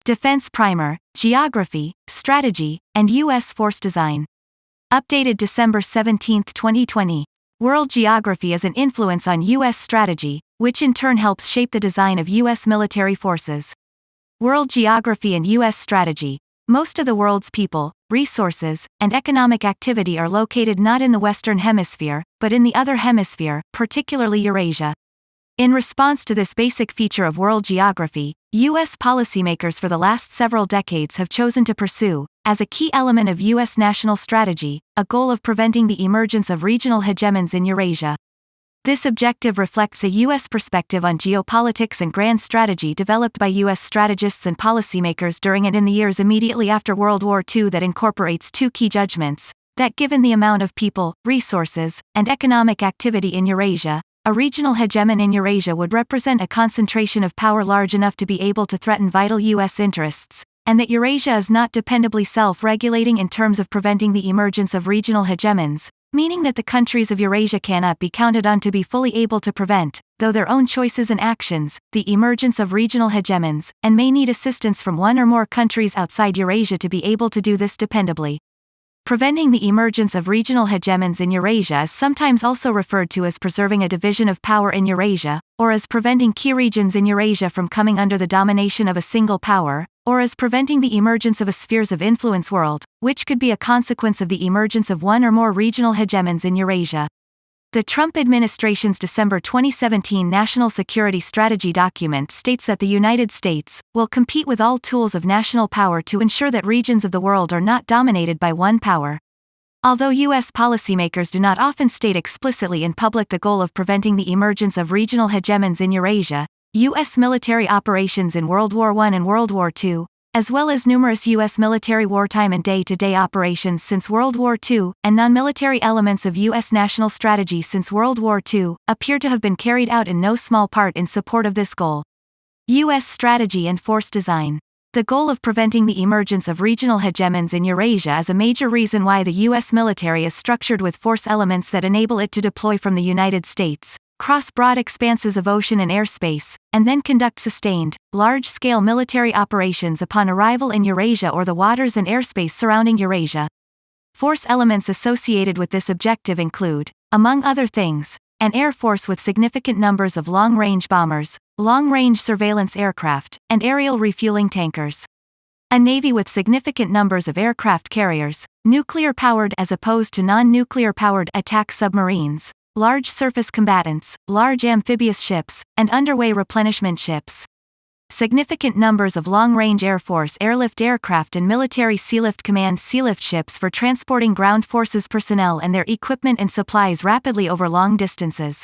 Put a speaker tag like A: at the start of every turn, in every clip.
A: Defense Primer, Geography, Strategy, and U.S. Force Design. Updated December 17, 2020. World geography is an influence on U.S. strategy, which in turn helps shape the design of U.S. military forces. World geography and U.S. strategy. Most of the world's people, resources, and economic activity are located not in the Western Hemisphere, but in the other hemisphere, particularly Eurasia. In response to this basic feature of world geography, U.S. policymakers for the last several decades have chosen to pursue, as a key element of U.S. national strategy, a goal of preventing the emergence of regional hegemons in Eurasia. This objective reflects a U.S. perspective on geopolitics and grand strategy developed by U.S. strategists and policymakers during and in the years immediately after World War II that incorporates two key judgments, that given the amount of people, resources, and economic activity in Eurasia, a regional hegemon in Eurasia would represent a concentration of power large enough to be able to threaten vital U.S. interests, and that Eurasia is not dependably self-regulating in terms of preventing the emergence of regional hegemons, meaning that the countries of Eurasia cannot be counted on to be fully able to prevent, though their own choices and actions, the emergence of regional hegemons, and may need assistance from one or more countries outside Eurasia to be able to do this dependably. Preventing the emergence of regional hegemons in Eurasia is sometimes also referred to as preserving a division of power in Eurasia, or as preventing key regions in Eurasia from coming under the domination of a single power, or as preventing the emergence of a spheres of influence world, which could be a consequence of the emergence of one or more regional hegemons in Eurasia. The Trump administration's December 2017 National Security Strategy document states that the United States will compete with all tools of national power to ensure that regions of the world are not dominated by one power. Although U.S. policymakers do not often state explicitly in public the goal of preventing the emergence of regional hegemons in Eurasia, U.S. military operations in World War I and World War II, as well as numerous U.S. military wartime and day-to-day operations since World War II, and non-military elements of U.S. national strategy since World War II, appear to have been carried out in no small part in support of this goal. U.S. strategy and force design. The goal of preventing the emergence of regional hegemons in Eurasia is a major reason why the U.S. military is structured with force elements that enable it to deploy from the United States, cross broad expanses of ocean and airspace, and then conduct sustained, large-scale military operations upon arrival in Eurasia or the waters and airspace surrounding Eurasia. Force elements associated with this objective include, among other things, an air force with significant numbers of long-range bombers, long-range surveillance aircraft, and aerial refueling tankers. A navy with significant numbers of aircraft carriers, nuclear-powered as opposed to non-nuclear-powered attack submarines, large surface combatants, large amphibious ships, and underway replenishment ships. Significant numbers of long-range Air Force airlift aircraft and military Sealift Command sealift ships for transporting ground forces personnel and their equipment and supplies rapidly over long distances.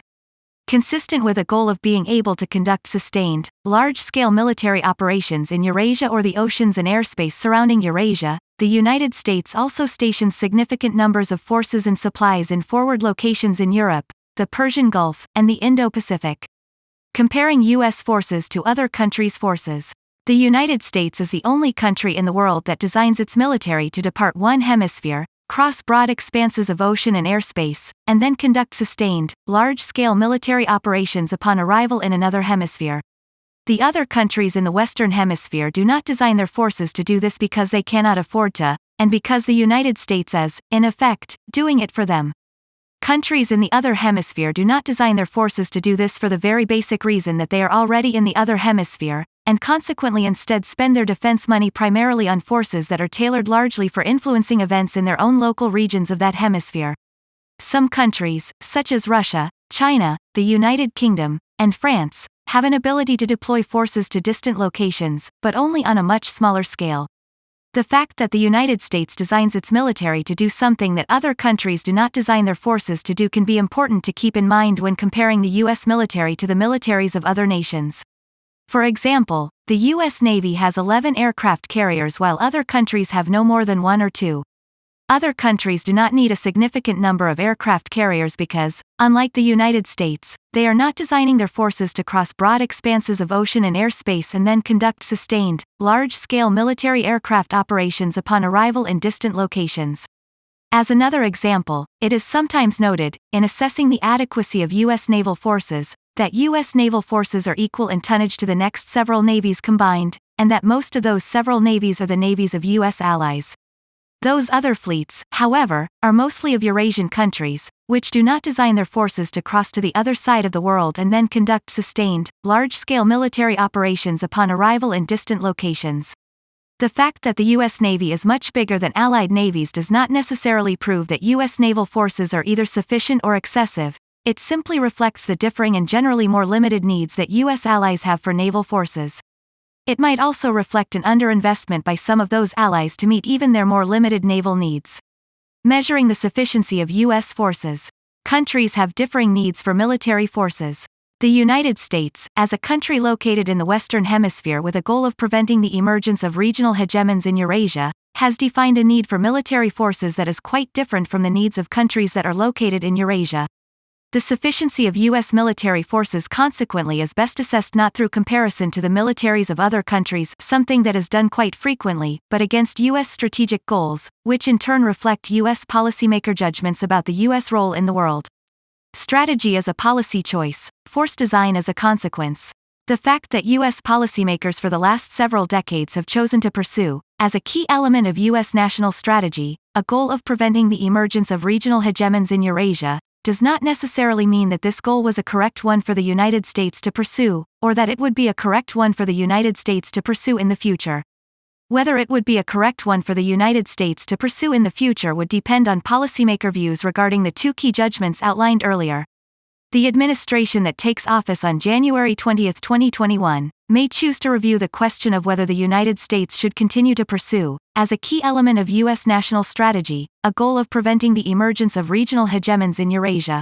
A: Consistent with a goal of being able to conduct sustained, large-scale military operations in Eurasia or the oceans and airspace surrounding Eurasia, the United States also stations significant numbers of forces and supplies in forward locations in Europe, the Persian Gulf, and the Indo-Pacific. Comparing U.S. forces to other countries' forces. The United States is the only country in the world that designs its military to depart one hemisphere, cross broad expanses of ocean and airspace, and then conduct sustained, large-scale military operations upon arrival in another hemisphere. The other countries in the Western Hemisphere do not design their forces to do this because they cannot afford to, and because the United States is, in effect, doing it for them. Countries in the other hemisphere do not design their forces to do this for the very basic reason that they are already in the other hemisphere, and consequently instead spend their defense money primarily on forces that are tailored largely for influencing events in their own local regions of that hemisphere. Some countries, such as Russia, China, the United Kingdom, and France, have an ability to deploy forces to distant locations, but only on a much smaller scale. The fact that the United States designs its military to do something that other countries do not design their forces to do can be important to keep in mind when comparing the U.S. military to the militaries of other nations. For example, the U.S. Navy has 11 aircraft carriers while other countries have no more than 1 or 2. Other countries do not need a significant number of aircraft carriers because, unlike the United States, they are not designing their forces to cross broad expanses of ocean and airspace and then conduct sustained, large-scale military aircraft operations upon arrival in distant locations. As another example, it is sometimes noted, in assessing the adequacy of U.S. naval forces, that U.S. naval forces are equal in tonnage to the next several navies combined, and that most of those several navies are the navies of U.S. allies. Those other fleets, however, are mostly of Eurasian countries, which do not design their forces to cross to the other side of the world and then conduct sustained, large-scale military operations upon arrival in distant locations. The fact that the U.S. Navy is much bigger than Allied navies does not necessarily prove that U.S. naval forces are either sufficient or excessive. It simply reflects the differing and generally more limited needs that U.S. allies have for naval forces. It might also reflect an underinvestment by some of those allies to meet even their more limited naval needs. Measuring the sufficiency of U.S. forces. Countries have differing needs for military forces. The United States, as a country located in the Western Hemisphere with a goal of preventing the emergence of regional hegemons in Eurasia, has defined a need for military forces that is quite different from the needs of countries that are located in Eurasia. The sufficiency of U.S. military forces consequently is best assessed not through comparison to the militaries of other countries, something that is done quite frequently, but against U.S. strategic goals, which in turn reflect U.S. policymaker judgments about the U.S. role in the world. Strategy is a policy choice, force design is a consequence. The fact that U.S. policymakers for the last several decades have chosen to pursue, as a key element of U.S. national strategy, a goal of preventing the emergence of regional hegemons in Eurasia, does not necessarily mean that this goal was a correct one for the United States to pursue, or that it would be a correct one for the United States to pursue in the future. Whether it would be a correct one for the United States to pursue in the future would depend on policymaker views regarding the two key judgments outlined earlier. The administration that takes office on January 20, 2021, may choose to review the question of whether the United States should continue to pursue, as a key element of U.S. national strategy, a goal of preventing the emergence of regional hegemons in Eurasia.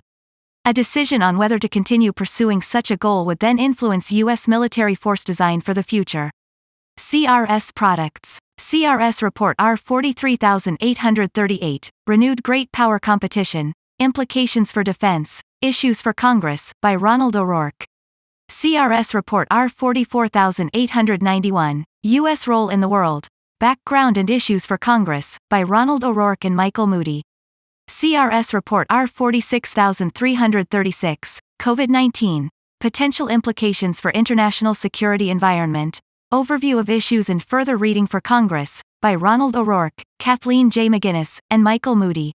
A: A decision on whether to continue pursuing such a goal would then influence U.S. military force design for the future. CRS Products. CRS Report R43838, Renewed Great Power Competition, Implications for Defense, Issues for Congress, by Ronald O'Rourke. CRS Report R44891, U.S. Role in the World, Background and Issues for Congress, by Ronald O'Rourke and Michael Moody. CRS Report R46336, COVID-19, Potential Implications for International Security Environment, Overview of Issues and Further Reading for Congress, by Ronald O'Rourke, Kathleen J. McGinnis, and Michael Moody.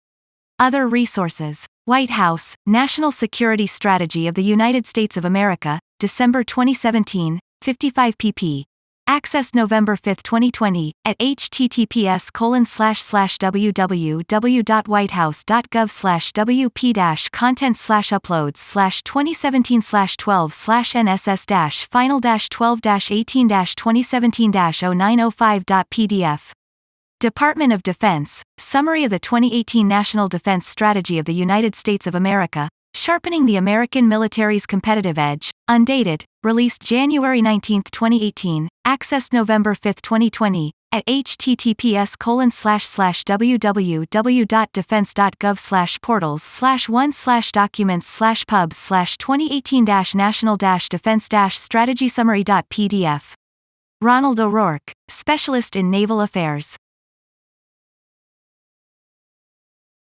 A: Other resources. White House, National Security Strategy of the United States of America, December 2017, 55 pp. Accessed November 5, 2020, at https://www.whitehouse.gov/wp-content/uploads/2017/12/NSS-final-12-18-2017-0905.pdf. Department of Defense, Summary of the 2018 National Defense Strategy of the United States of America, Sharpening the American Military's Competitive Edge, undated, released January 19, 2018, accessed November 5, 2020, at https://www.defense.gov/portals/1/documents/pubs/2018-national-defense-strategy-summary.pdf. Ronald O'Rourke, Specialist in Naval Affairs.